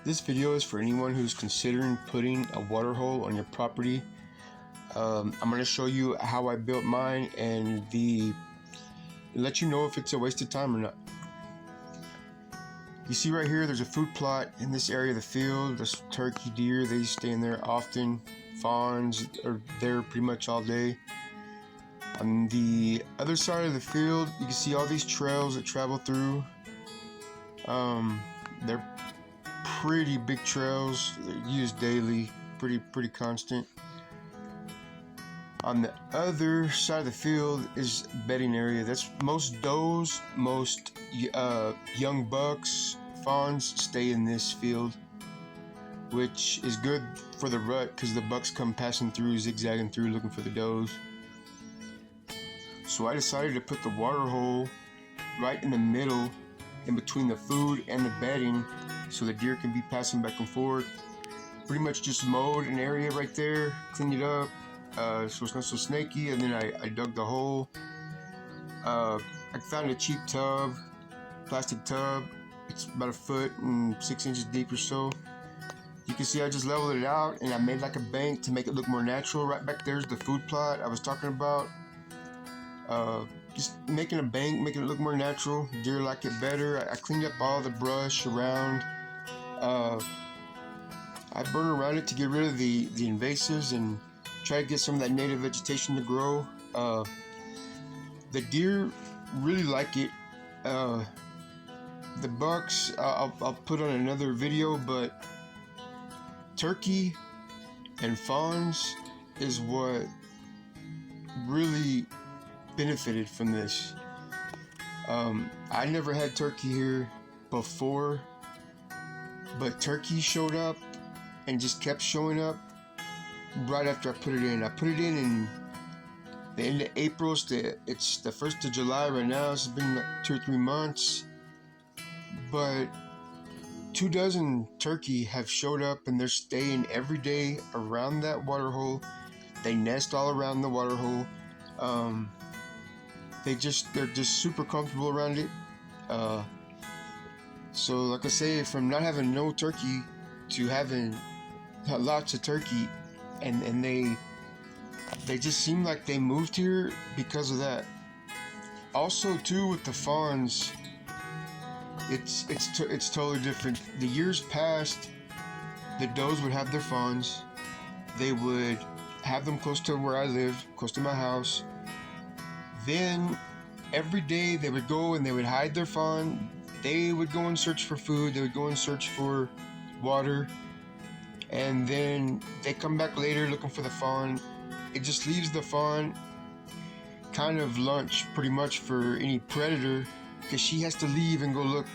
This video is for anyone who's considering putting a water hole on your property. I'm going to show you how I built mine and let you know if it's a waste of time or not. You see right here, there's a food plot in this area of the field. There's turkey, deer, they stay in there often. Fawns are there pretty much all day. On the other side of the field, you can see all these trails that travel through. They're pretty big trails, used daily, pretty constant. On the other side of the field is bedding area. That's most does, most young bucks, fawns stay in this field, which is good for the rut because the bucks come passing through, zigzagging through looking for the does. So I decided to put the water hole right in the middle, in between the food and the bedding, so the deer can be passing back and forth. Pretty much just mowed an area right there, cleaned it up, so it's not so snaky, and then I dug the hole. I found a cheap tub, plastic tub. It's about 1 foot and 6 inches deep or so. You can see I just leveled it out and I made like a bank to make it look more natural. Right back there's the food plot I was talking about. Just making a bank, making it look more natural. Deer like it better. I cleaned up all the brush around. I burn around it to get rid of the invasives and try to get some of that native vegetation to grow. The deer really like it. The bucks, I'll put on another video, but turkey and fawns is what really benefited from this. I never had turkey here before, but turkey showed up and just kept showing up right after I put it in. I put it in the end of April. It's the 1st of July right now. It's been like 2 or 3 months, but 2 dozen turkey have showed up and they're staying every day around that water hole. They nest all around the water hole. They're just super comfortable around it. So like I say, from not having no turkey to having lots of turkey, and they just seem like they moved here because of that. Also too, with the fawns, it's totally different. The years past, the does would have their fawns. They would have them close to where I live, close to my house. Then every day they would go and they would hide their fawn. They would go and search for food. They would go and search for water. And then they come back later looking for the fawn. It just leaves the fawn kind of lunch pretty much for any predator, because she has to leave and go look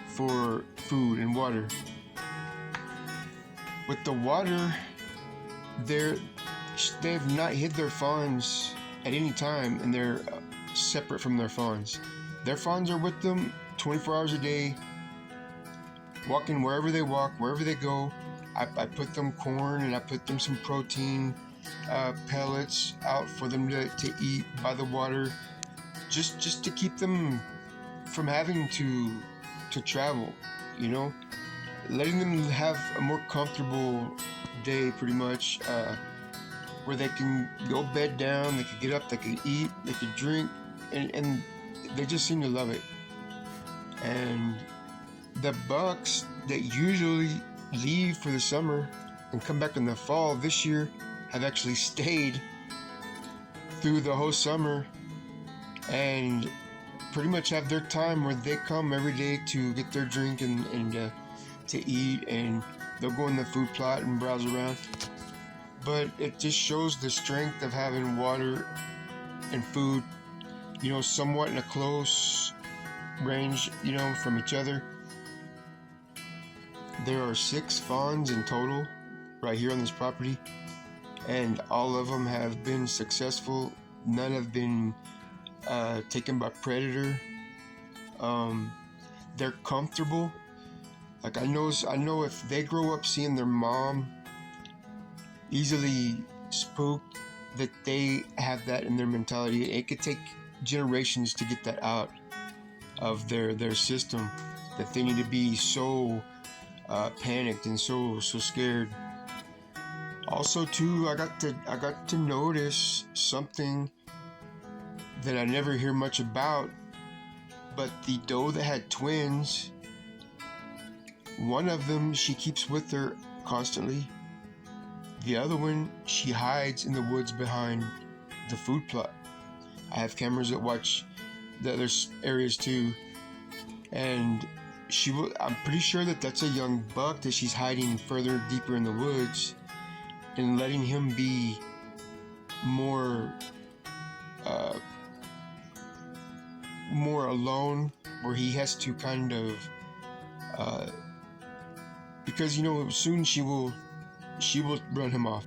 for food and water. With the water, they have not hid their fawns at any time, and they're separate from their fawns. Their fawns are with them 24 hours a day, walking wherever they walk, wherever they go. I put them corn and I put them some protein pellets out for them to eat by the water, just to keep them from having to travel, you know, letting them have a more comfortable day, pretty much, where they can go bed down, they could get up, they could eat, they could drink, and they just seem to love it. And the bucks that usually leave for the summer and come back in the fall this year have actually stayed through the whole summer and pretty much have their time where they come every day to get their drink and to eat, and they'll go in the food plot and browse around. But it just shows the strength of having water and food, somewhat in a close range, from each other. There are 6 fawns in total right here on this property, and all of them have been successful. None have been taken by predator. They're comfortable. Like I know if they grow up seeing their mom easily spooked, that they have that in their mentality. It could take generations to get that out of their system, that they need to be so panicked and so scared. Also too, I got to notice something that I never hear much about, but the doe that had twins, one of them she keeps with her constantly. The other one, she hides in the woods behind the food plot. I have cameras that watch the other areas too, and I'm pretty sure that that's a young buck that she's hiding further deeper in the woods and letting him be more alone, where he has to kind of because soon she will run him off.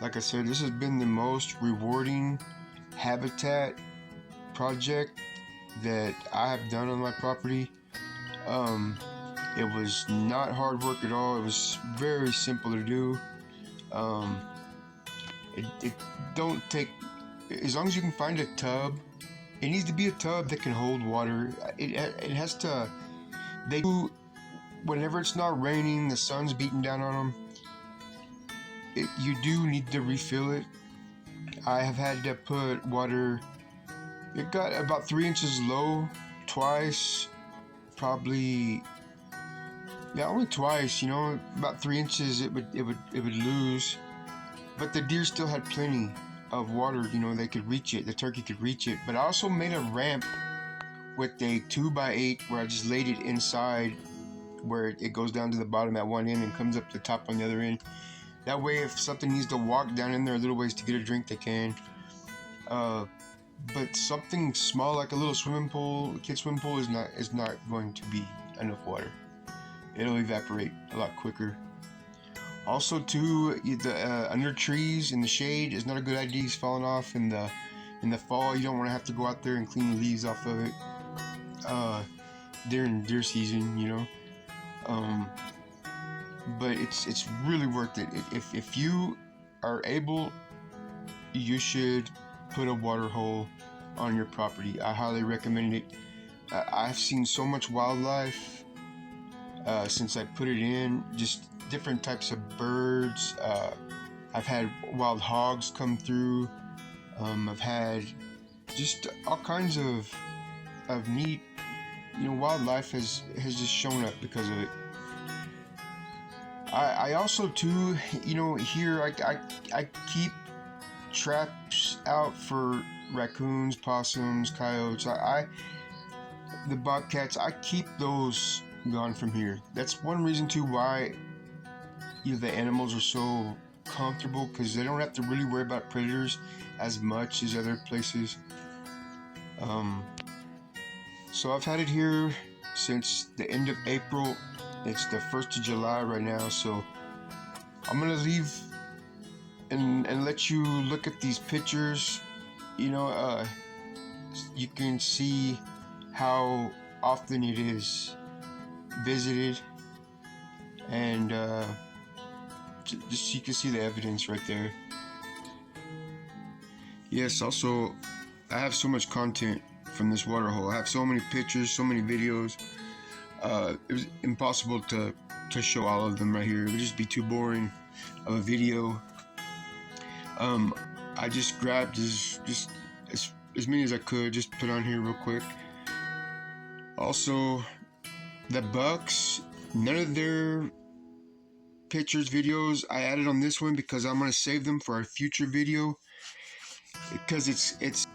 Like I said, this has been the most rewarding habitat project that I have done on my property. It was not hard work at all. It was very simple to do. It don't take, as long as you can find a tub. It needs to be a tub that can hold water. It has to. They do, whenever it's not raining, the sun's beating down on them. You do need to refill it. I have had to put water. It got about 3 inches low twice, probably. Yeah, only twice. About 3 inches it would lose, but the deer still had plenty of water. They could reach it. The turkey could reach it. But I also made a ramp with a 2x8 where I just laid it inside, where it goes down to the bottom at one end and comes up the top on the other end. That way, if something needs to walk down in there a little ways to get a drink, they can. But something small like a little swimming pool, a kid's swimming pool, is not going to be enough water. It'll evaporate a lot quicker. Also, too, under trees in the shade is not a good idea. It's falling off in the fall. You don't want to have to go out there and clean the leaves off of it during deer season, but it's really worth it. If you are able, you should put a water hole on your property. I highly recommend it. I've seen so much wildlife since I put it in, just different types of birds. I've had wild hogs come through. I've had just all kinds of neat, wildlife has just shown up because of it. I also too, here I keep traps out for raccoons, possums, coyotes. The bobcats, I keep those gone from here. That's one reason too why the animals are so comfortable, because they don't have to really worry about predators as much as other places. So I've had it here since the end of April. It's the 1st of July right now, so I'm gonna leave and let you look at these pictures. You can see how often it is visited, and just you can see the evidence right there. Yes, also I have so much content from this water hole. I have so many pictures, so many videos. It was impossible to show all of them right here. It would just be too boring of a video. I just grabbed just as many as I could, just put on here real quick. Also, the bucks, none of their pictures, videos I added on this one because I'm going to save them for a future video, because it's